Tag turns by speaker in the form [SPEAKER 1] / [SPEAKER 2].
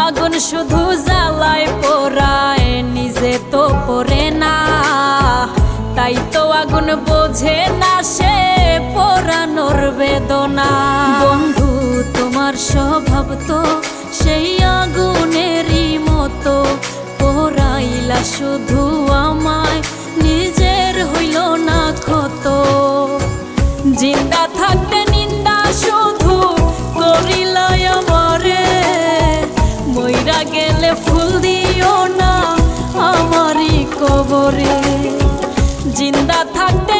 [SPEAKER 1] আগুন শুধু জ্বালায় পোড়ায়, নিজে তো পড়ে না, তাই তো আগুন বোঝে না সে পোড়ানোর বেদনা। বন্ধু তোমার স্বভাব তো সেই আগুনেরই মতো, পোড়াইলা শুধু আমায়, নিজের হইল না ক্ষত। জিন্দা থাকতে নিন্দা শুধু করিলাই আমারে, মইরা গেলে ফুল দিও না আমারই কবরে। জিন্দা থাকতে